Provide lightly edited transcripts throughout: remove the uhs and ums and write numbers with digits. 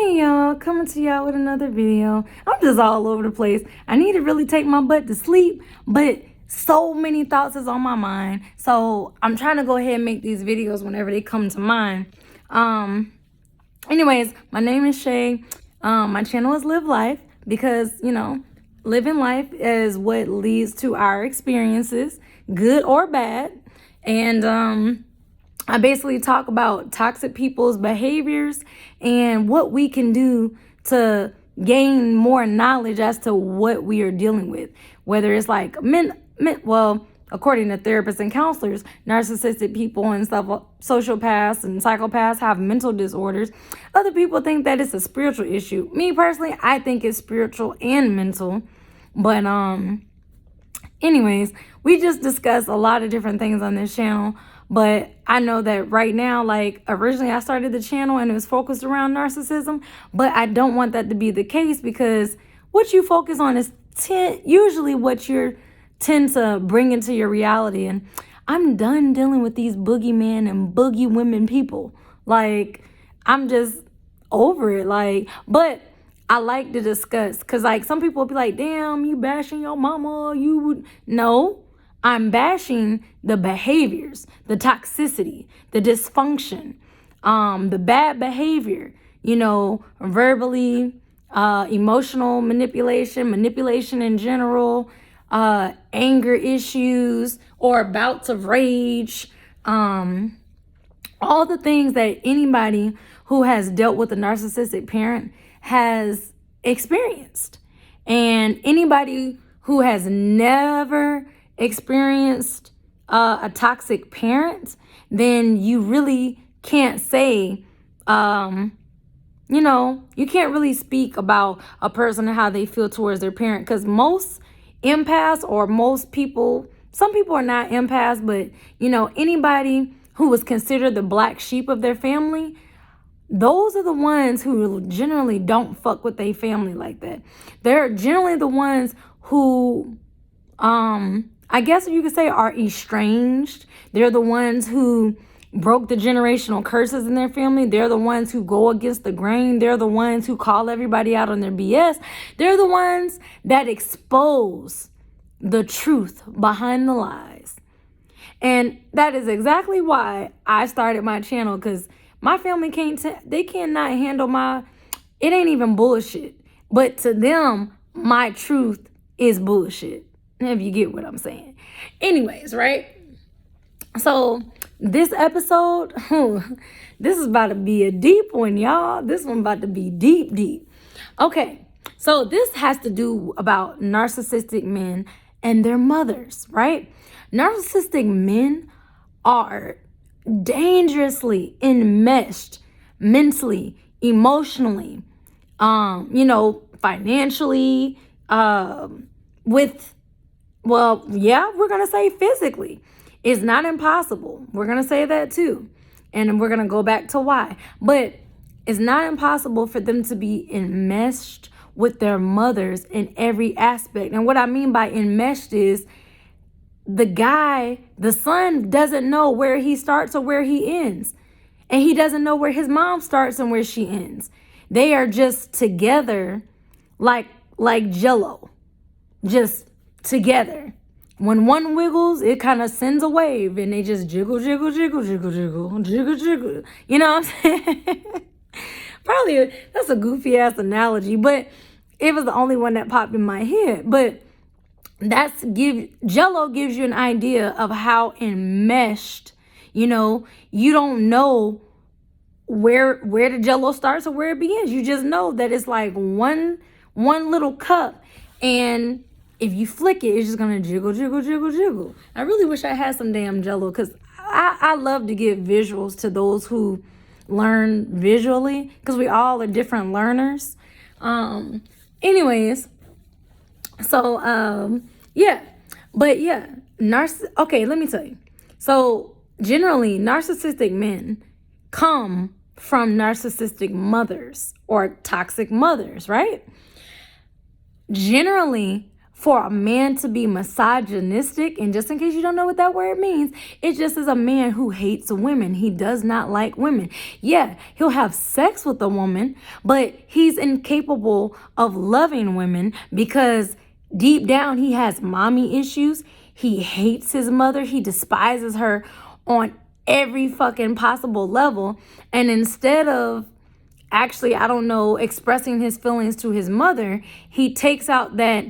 Hey y'all, coming to y'all with another video. I'm just all over the place. I need to really take my butt to sleep, but so many thoughts is on my mind. So I'm trying to go ahead and make these videos whenever they come to mind. Anyways, my name is Shay. My channel is Live Life because, living life is what leads to our experiences, good or bad. And I basically talk about toxic people's behaviors and what we can do to gain more knowledge as to what we are dealing with. Whether it's like according to therapists and counselors, narcissistic people and stuff, sociopaths and psychopaths have mental disorders. Other people think that it's a spiritual issue. Me personally, I think it's spiritual and mental. But anyways, we just discussed a lot of different things on this channel. But I know that right now, like originally I started the channel and it was focused around narcissism, but I don't want that to be the case because what you focus on is usually what you tend to bring into your reality. And I'm done dealing with these boogeyman and boogie women people. Like, I'm just over it. Like, but I like to discuss because like some people will be like, damn, you bashing your mama. No. I'm bashing the behaviors, the toxicity, the dysfunction, the bad behavior, verbally, emotional manipulation in general, anger issues or bouts of rage, all the things that anybody who has dealt with a narcissistic parent has experienced. And anybody who has never experienced a toxic parent, then you really can't say, you can't really speak about a person and how they feel towards their parent, because most empaths or most people, some people are not empaths, but anybody who was considered the black sheep of their family, those are the ones who generally don't fuck with their family like that. They're generally the ones who I guess you could say are estranged. They're the ones who broke the generational curses in their family. They're the ones who go against the grain. They're the ones who call everybody out on their BS. They're the ones that expose the truth behind the lies. And that is exactly why I started my channel, because my family they cannot handle it ain't even bullshit. But to them, my truth is bullshit. If you get what I'm saying. Anyways, right? So this episode, this is about to be a deep one, y'all. This one about to be deep, deep. Okay, so this has to do about narcissistic men and their mothers, right? Narcissistic men are dangerously enmeshed mentally, emotionally, financially, we're going to say physically. It's not impossible. We're going to say that too. And we're going to go back to why. The it's not impossible for them to be enmeshed with their mothers in every aspect. And what I mean by enmeshed is the son doesn't know where he starts or where he ends. And he doesn't know where his mom starts and where she ends. They are just together like Jello. Just together. When one wiggles, it kind of sends a wave and they just jiggle, jiggle, jiggle, jiggle, jiggle, jiggle, jiggle. You know what I'm saying? Probably that's a goofy ass analogy, but it was the only one that popped in my head. But Jello gives you an idea of how enmeshed, you don't know where the Jello starts or where it begins. You just know that it's like one little cup, and if you flick it, it's just gonna jiggle, jiggle, jiggle, jiggle. I really wish I had some damn Jello, because I love to give visuals to those who learn visually, because we all are different learners. Anyways, so okay, let me tell you. So generally, narcissistic men come from narcissistic mothers or toxic mothers, right? Generally, for a man to be misogynistic, and just in case you don't know what that word means, it just is a man who hates women. He does not like women. Yeah, he'll have sex with a woman, but he's incapable of loving women because deep down he has mommy issues. He hates his mother. He despises her on every fucking possible level. And instead of actually, I don't know, expressing his feelings to his mother, he takes out that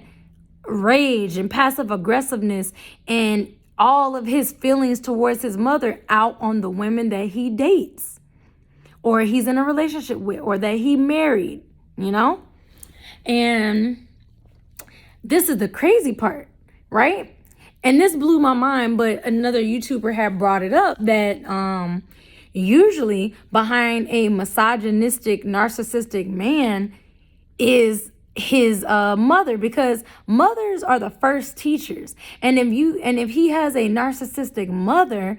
rage and passive aggressiveness and all of his feelings towards his mother out on the women that he dates or he's in a relationship with or that he married, you know? And this is the crazy part, right? And this blew my mind, but another YouTuber had brought it up that usually behind a misogynistic, narcissistic man is his mother, because mothers are the first teachers. And if he has a narcissistic mother,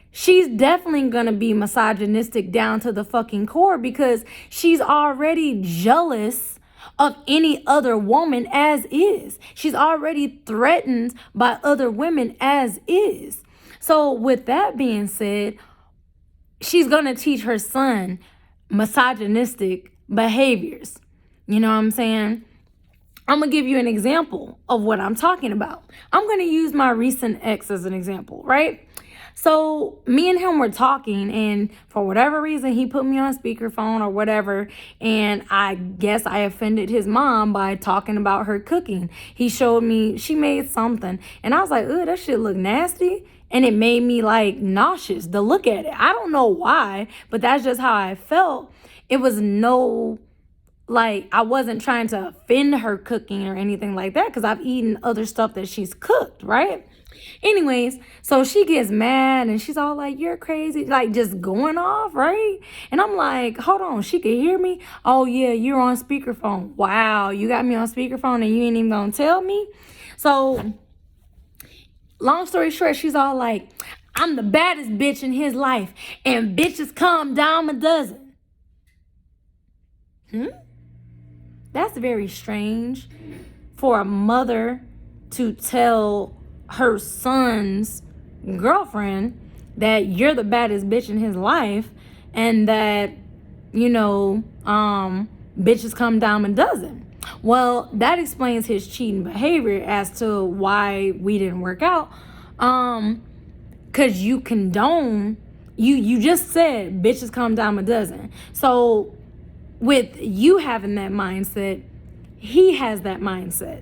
she's definitely gonna be misogynistic down to the fucking core, because she's already jealous of any other woman as is. She's already threatened by other women as is. So with that being said, she's gonna teach her son misogynistic behaviors. You know what I'm saying? I'm going to give you an example of what I'm talking about. I'm going to use my recent ex as an example, right? So me and him were talking, and for whatever reason, he put me on speakerphone or whatever. And I guess I offended his mom by talking about her cooking. He showed me, she made something. And I was like, ooh, that shit look nasty. And it made me like nauseous to look at it. I don't know why, but that's just how I felt. It was I wasn't trying to offend her cooking or anything like that, because I've eaten other stuff that she's cooked, right? Anyways, so she gets mad and she's all like, you're crazy, like just going off, right? And I'm like, hold on, she can hear me? Oh yeah, you're on speakerphone. Wow, you got me on speakerphone and you ain't even gonna tell me? So long story short, she's all like, I'm the baddest bitch in his life and bitches come dime a dozen. That's very strange for a mother to tell her son's girlfriend that you're the baddest bitch in his life and that, bitches come dime a dozen. Well, that explains his cheating behavior as to why we didn't work out. Because you condone, you just said bitches come dime a dozen. So with you having that mindset, he has that mindset,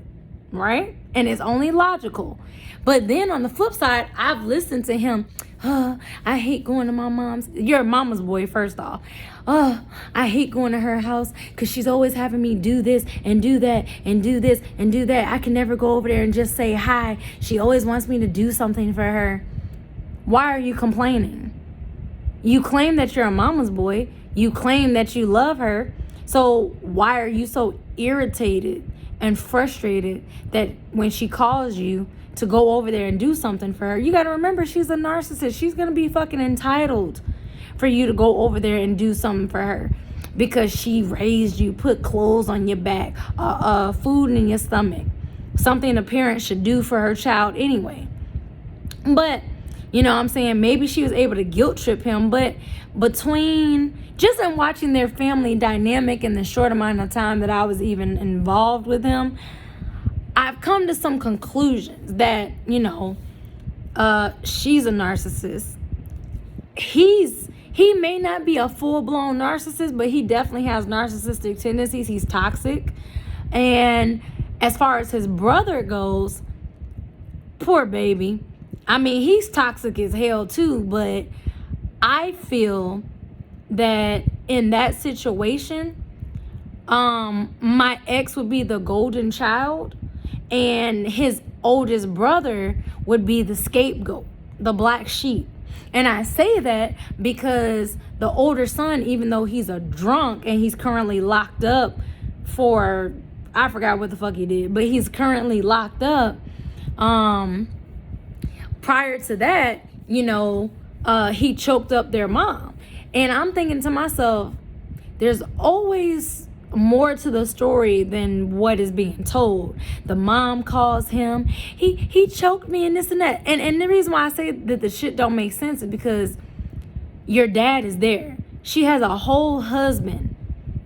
right? And it's only logical. But then on the flip side, I've listened to him. I hate going to my mom's. You're a mama's boy, first off. I hate going to her house because she's always having me do this and do that and do this and do that. I can never go over there and just say hi. She always wants me to do something for her. Why are you complaining? You claim that you're a mama's boy. You claim that you love her. So why are you so irritated and frustrated that when she calls you to go over there and do something for her? You got to remember, she's a narcissist. She's going to be fucking entitled for you to go over there and do something for her because she raised you, put clothes on your back, food in your stomach, something a parent should do for her child anyway. But you know what I'm saying? Maybe she was able to guilt trip him, but between just in watching their family dynamic in the short amount of time that I was even involved with him, I've come to some conclusions that, she's a narcissist. He may not be a full-blown narcissist, but he definitely has narcissistic tendencies. He's toxic. And as far as his brother goes, poor baby. I mean, he's toxic as hell too, but I feel that in that situation, my ex would be the golden child and his oldest brother would be the scapegoat, the black sheep. And I say that because the older son, even though he's a drunk and he's currently locked up for, I forgot what the fuck he did, but he's currently locked up. Prior to that, he choked up their mom. And I'm thinking to myself, there's always more to the story than what is being told. The mom calls him, he choked me and this and that. And the reason why I say that the shit don't make sense is because your dad is there. She has a whole husband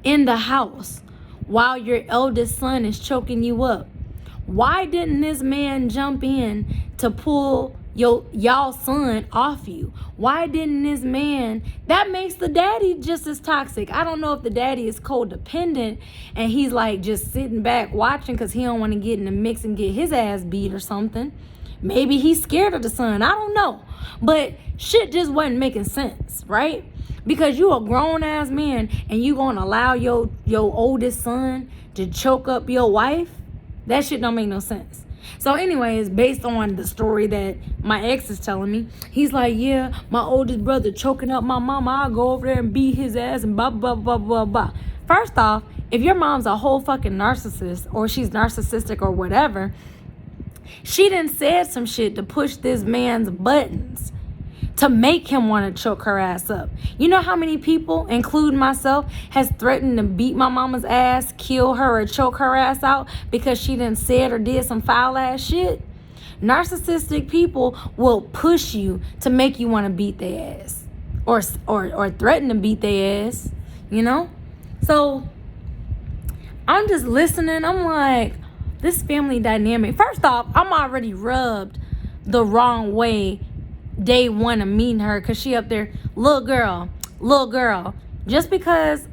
in the house while your eldest son is choking you up. Why didn't this man jump in to pull y'all son off you? Why didn't this man? That makes the daddy just as toxic. I don't know if the daddy is codependent and he's like just sitting back watching because he don't want to get in the mix and get his ass beat or something. Maybe he's scared of the son. I don't know. But shit just wasn't making sense, right? Because you a grown ass man and you gonna allow your oldest son to choke up your wife? That shit don't make no sense. So anyways, based on the story that my ex is telling me, he's like, yeah, my oldest brother choking up my mama. I'll go over there and beat his ass and blah, blah, blah, blah, blah. First off, if your mom's a whole fucking narcissist or she's narcissistic or whatever, she done said some shit to push this man's buttons to make him want to choke her ass up. You know how many people, including myself, has threatened to beat my mama's ass, kill her, or choke her ass out because she done said or did some foul ass shit? Narcissistic people will push you to make you want to beat their ass or threaten to beat their ass, you know? So I'm just listening. I'm like, this family dynamic. First off, I'm already rubbed the wrong way day one of meeting her because she up there, little girl. Just because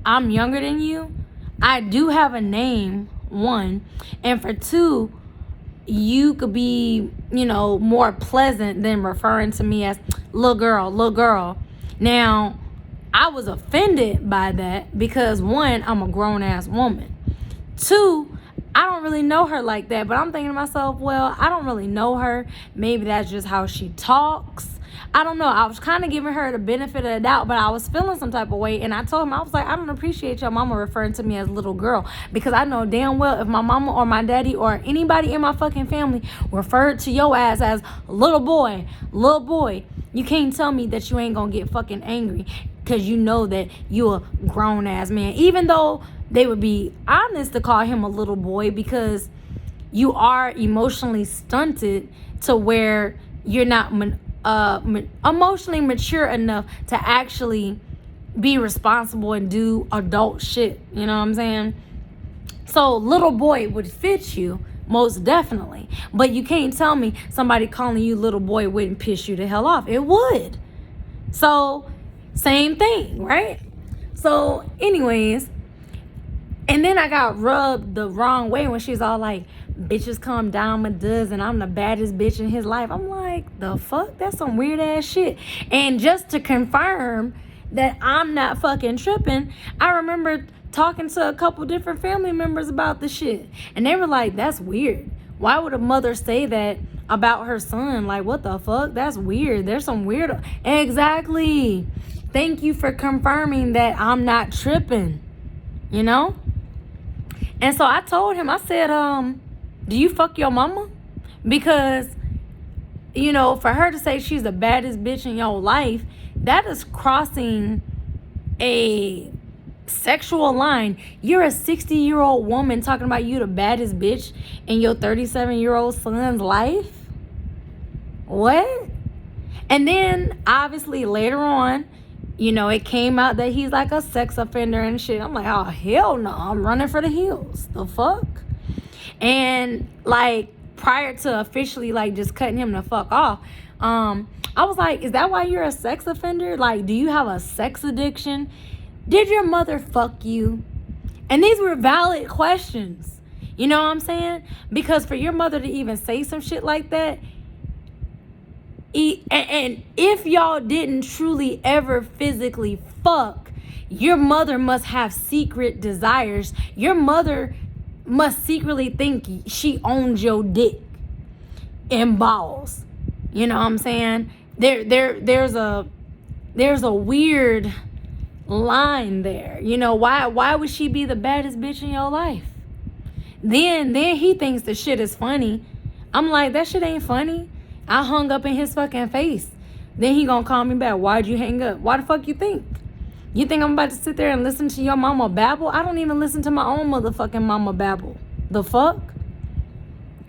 I'm younger than you, I do have a name, one. And for two, you could be, more pleasant than referring to me as little girl. Now, I was offended by that because one, I'm a grown ass woman. Two, I don't really know her like that, but I'm thinking to myself, well, I don't really know her. Maybe that's just how she talks. I don't know. I was kind of giving her the benefit of the doubt, but I was feeling some type of way. And I told him, I was like, I don't appreciate your mama referring to me as little girl, because I know damn well if my mama or my daddy or anybody in my fucking family referred to your ass as little boy, you can't tell me that you ain't gonna get fucking angry because you know that you a grown ass man. Even though they would be honest to call him a little boy because you are emotionally stunted to where you're not emotionally mature enough to actually be responsible and do adult shit. You know what I'm saying? So little boy would fit you, most definitely. But you can't tell me somebody calling you little boy wouldn't piss you the hell off. It would. So same thing, right? So anyways, and then I got rubbed the wrong way when she's all like, bitches come down my dozen, I'm the baddest bitch in his life. I'm like, the fuck? That's some weird ass shit. And just to confirm that I'm not fucking tripping, I remember talking to a couple different family members about the shit. And they were like, that's weird. Why would a mother say that about her son? Like, what the fuck? That's weird. There's some weird. Exactly. Thank you for confirming that I'm not tripping, you know? And so I told him, I said, do you fuck your mama? Because, for her to say she's the baddest bitch in your life, that is crossing a sexual line. You're a 60-year-old woman talking about you the baddest bitch in your 37-year-old son's life? What? And then, obviously, later on, it came out that he's like a sex offender and shit. I'm like, oh, hell no. I'm running for the hills. The fuck? And, like, prior to officially, like, just cutting him the fuck off, I was like, is that why you're a sex offender? Like, do you have a sex addiction? Did your mother fuck you? And these were valid questions. You know what I'm saying? Because for your mother to even say some shit like that, and if y'all didn't truly ever physically fuck, your mother must have secret desires. Your mother must secretly think she owns your dick and balls. You know what I'm saying? There's a weird line there. Why would she be the baddest bitch in your life? Then he thinks the shit is funny. I'm like, that shit ain't funny. I hung up in his fucking face. Then he gonna call me back. Why'd you hang up? Why the fuck you think? You think I'm about to sit there and listen to your mama babble? I don't even listen to my own motherfucking mama babble. The fuck?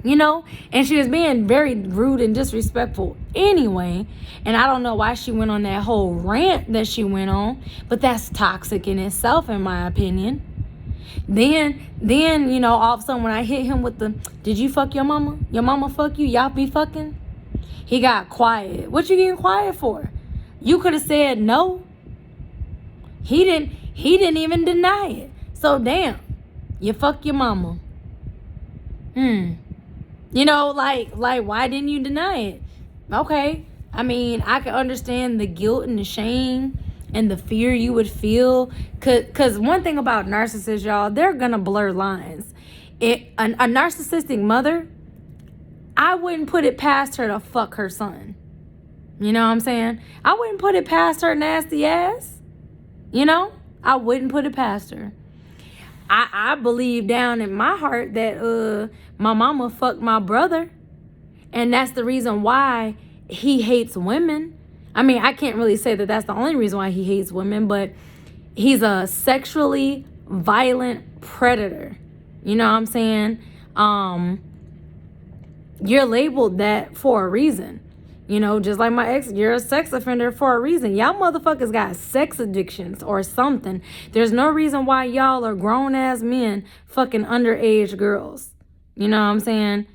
You know? And she was being very rude and disrespectful anyway. And I don't know why she went on that whole rant that she went on. But that's toxic in itself, in my opinion. Then, you know, all of a sudden when I hit him with the, did you fuck your mama? Your mama fuck you? Y'all be fucking? He got quiet. What you getting quiet for? You could have said no. He didn't even deny it. So damn, you fuck your mama. You know, like why didn't you deny it? Okay. I mean, I can understand the guilt and the shame and the fear you would feel. Cause one thing about narcissists, y'all, they're gonna blur lines. A narcissistic mother, I wouldn't put it past her to fuck her son. You know what I'm saying? I wouldn't put it past her nasty ass. You know? I wouldn't put it past her. I believe down in my heart that my mama fucked my brother. And that's the reason why he hates women. I mean, I can't really say that that's the only reason why he hates women, but he's a sexually violent predator. You know what I'm saying? You're labeled that for a reason. You know, just like my ex, you're a sex offender for a reason. Y'all motherfuckers got sex addictions or something. There's no reason why y'all are grown-ass men fucking underage girls. You know what I'm saying?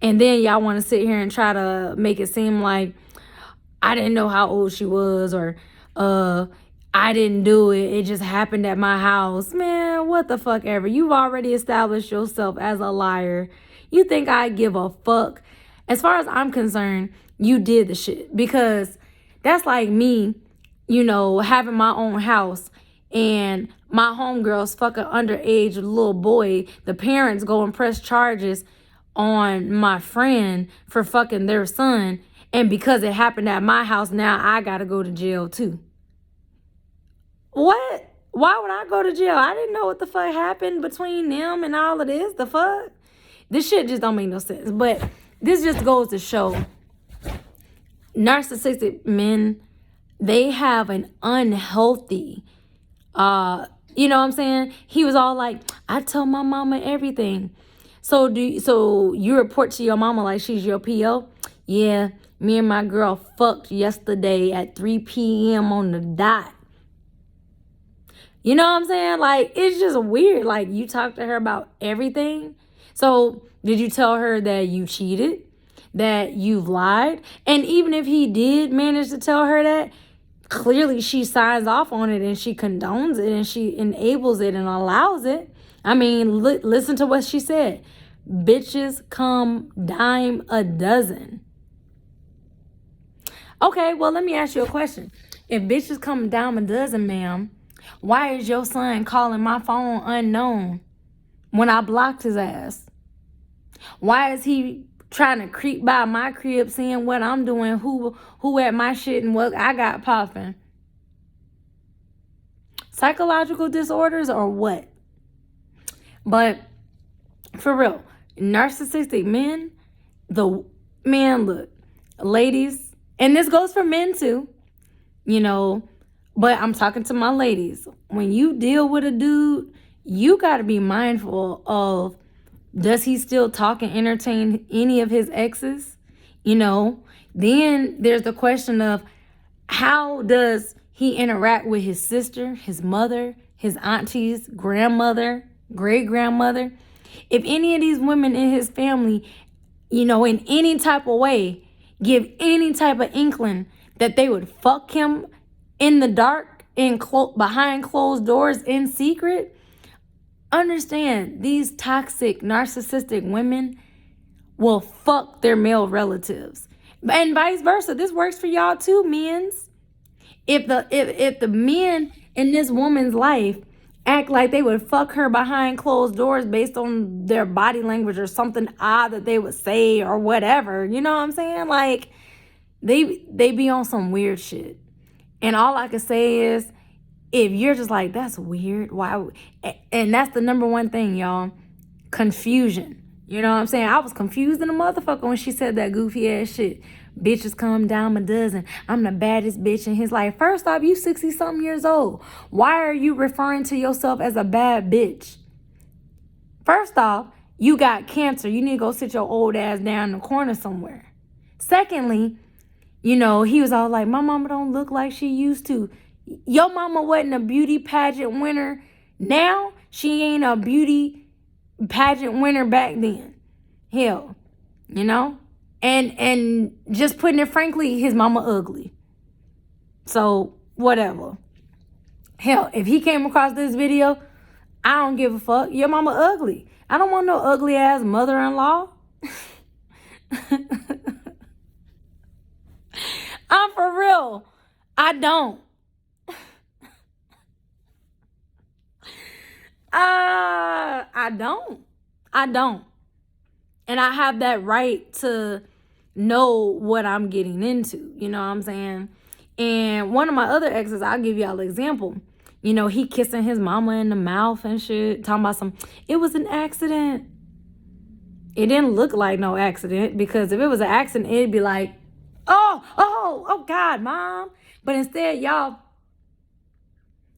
And then y'all want to sit here and try to make it seem like I didn't know how old she was, or I didn't do it. It just happened at my house. Man, what the fuck ever. You've already established yourself as a liar. You think I give a fuck? As far as I'm concerned, you did the shit. Because that's like me, you know, having my own house and my homegirls fuck an underage little boy. The parents go and press charges on my friend for fucking their son. And because it happened at my house, now I gotta go to jail too. What? Why would I go to jail? I didn't know what the fuck happened between them and all of this. The fuck? This shit just don't make no sense. But this just goes to show narcissistic men, they have an unhealthy, you know what I'm saying? He was all like, I tell my mama everything. So you report to your mama like she's your PO? Yeah, me and my girl fucked yesterday at 3 p.m. on the dot. You know what I'm saying? Like, it's just weird. Like, you talk to her about everything. So did you tell her that you cheated? That you've lied? And even if he did manage to tell her that, clearly she signs off on it and she condones it and she enables it and allows it. I mean, listen to what she said. Bitches come dime a dozen. Okay, well, let me ask you a question. If bitches come dime a dozen, ma'am, why is your son calling my phone unknown when I blocked his ass? Why is he trying to creep by my crib, seeing what I'm doing, who at my shit and what I got popping? Psychological disorders or what? But for real, narcissistic men, look, ladies, and this goes for men too, you know, but I'm talking to my ladies. When you deal with a dude, you got to be mindful of, does he still talk and entertain any of his exes? You know, then there's the question of, how does he interact with his sister, his mother, his aunties, grandmother, great-grandmother? If any of these women in his family, you know, in any type of way, give any type of inkling that they would fuck him in the dark, behind closed doors, in secret, understand, these toxic, narcissistic women will fuck their male relatives. And vice versa. This works for y'all too, men's. If the men in this woman's life act like they would fuck her behind closed doors based on their body language or something odd that they would say or whatever, you know what I'm saying? Like, they be on some weird shit. And all I can say is, if you're just like, that's weird, why? And that's the number one thing, y'all. Confusion. You know what I'm saying? I was confused in a motherfucker when she said that goofy ass shit. Bitches come down a dozen. I'm the baddest bitch in his life. First off, you 60-something years old. Why are you referring to yourself as a bad bitch? First off, you got cancer. You need to go sit your old ass down in the corner somewhere. Secondly, he was all like, my mama don't look like she used to. Your mama wasn't a beauty pageant winner. Now, she ain't a beauty pageant winner back then. Hell, And just putting it frankly, his mama ugly. So, whatever. Hell, if he came across this video, I don't give a fuck. Your mama ugly. I don't want no ugly ass mother-in-law. I'm for real. I don't. I don't. And I have that right to know what I'm getting into. You know what I'm saying? And one of my other exes, I'll give y'all an example. He kissing his mama in the mouth and shit. Talking about it was an accident. It didn't look like no accident, because if it was an accident, it'd be like, oh God, mom. But instead, y'all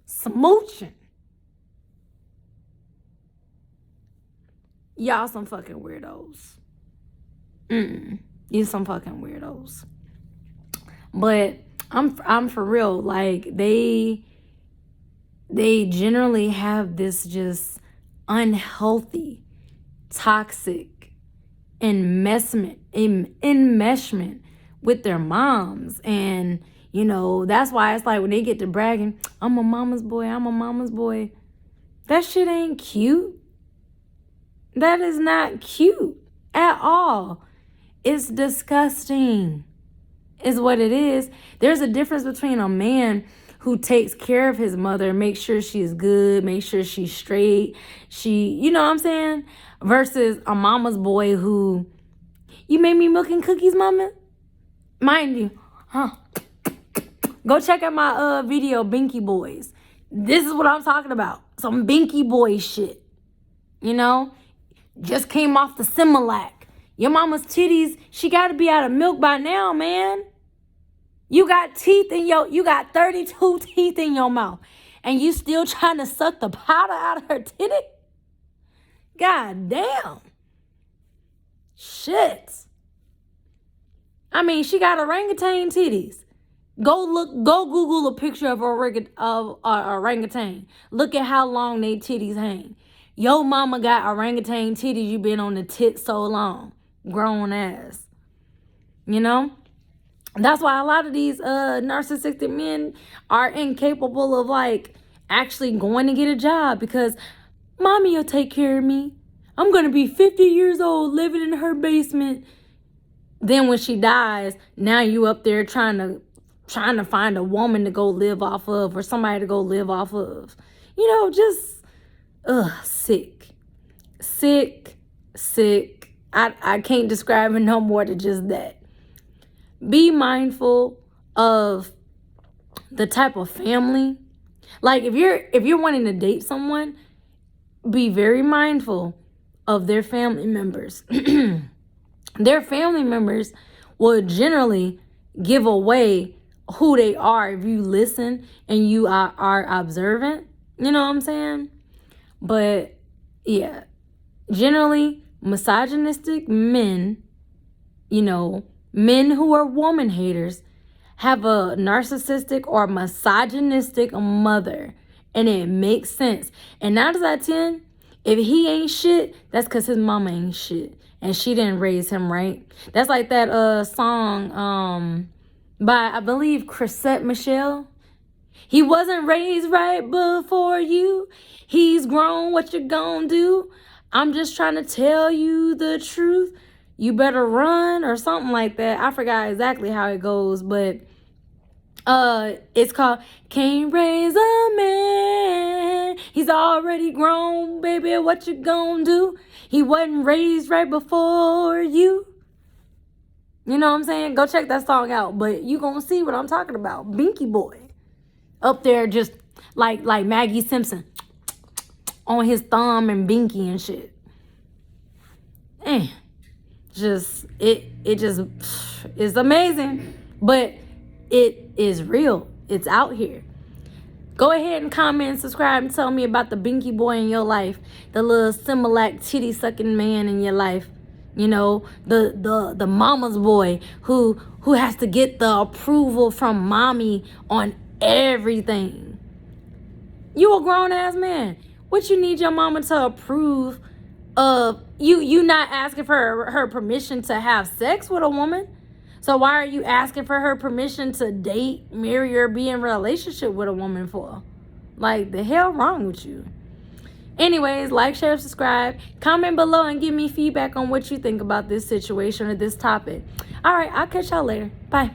smooching. Y'all some fucking weirdos. You some fucking weirdos. But I'm for real. Like, they generally have this just unhealthy, toxic enmeshment with their moms. And, that's why it's like when they get to bragging, I'm a mama's boy. That shit ain't cute. That is not cute at all. It's disgusting, is what it is. There's a difference between a man who takes care of his mother, make sure she's good, make sure she's straight, you know what I'm saying? Versus a mama's boy who, you made me milk and cookies, mama? Mind you, go check out my video, Binky Boys. This is what I'm talking about. Some Binky Boy shit. Just came off the Similac. Your mama's titties, she got to be out of milk by now, man. You got 32 teeth in your mouth, and you still trying to suck the powder out of her titty? God damn. Shit. I mean, she got orangutan titties. Go Google a picture of a orangutan. Look at how long they titties hang. Yo mama got orangutan titties, you been on the tit so long. Grown ass. That's why a lot of these narcissistic men are incapable of actually going to get a job, because mommy will take care of me. I'm going to be 50 years old living in her basement. Then when she dies, now you up there trying to find a woman to go live off of, or somebody to go live off of. Just sick. I can't describe it no more than just that. Be mindful of the type of family. Like, if you're wanting to date someone, be very mindful of their family members. Their family members will generally give away who they are if you listen and you are observant. You know what I'm saying? But yeah, generally misogynistic men, men who are woman haters, have a narcissistic or misogynistic mother. And it makes sense. And 9 times out of 10, if he ain't shit, that's because his mama ain't shit. And she didn't raise him right. That's like that song by, I believe, Chrisette Michele. He wasn't raised right before you. He's grown, what you gonna do? I'm just trying to tell you the truth. You better run, or something like that. I forgot exactly how it goes, but it's called Can't Raise a Man. He's already grown, baby. What you gonna do? He wasn't raised right before you. You know what I'm saying? Go check that song out. But you gonna see what I'm talking about. Binky Boy. Up there just like Maggie Simpson. On his thumb and binky and shit. It just It's amazing, but it is real. It's out here. Go ahead and comment and subscribe and tell me about the binky boy in your life, the little Similac titty sucking man in your life. You know, the mama's boy who has to get the approval from mommy on everything. You a grown ass man. What you need your mama to approve of? You not asking for her permission to have sex with a woman. So why are you asking for her permission to date, marry, or be in a relationship with a woman for? Like, the hell wrong with you? Anyways, like, share, subscribe, comment below, and give me feedback on what you think about this situation or this topic. All right, I'll catch y'all later. Bye.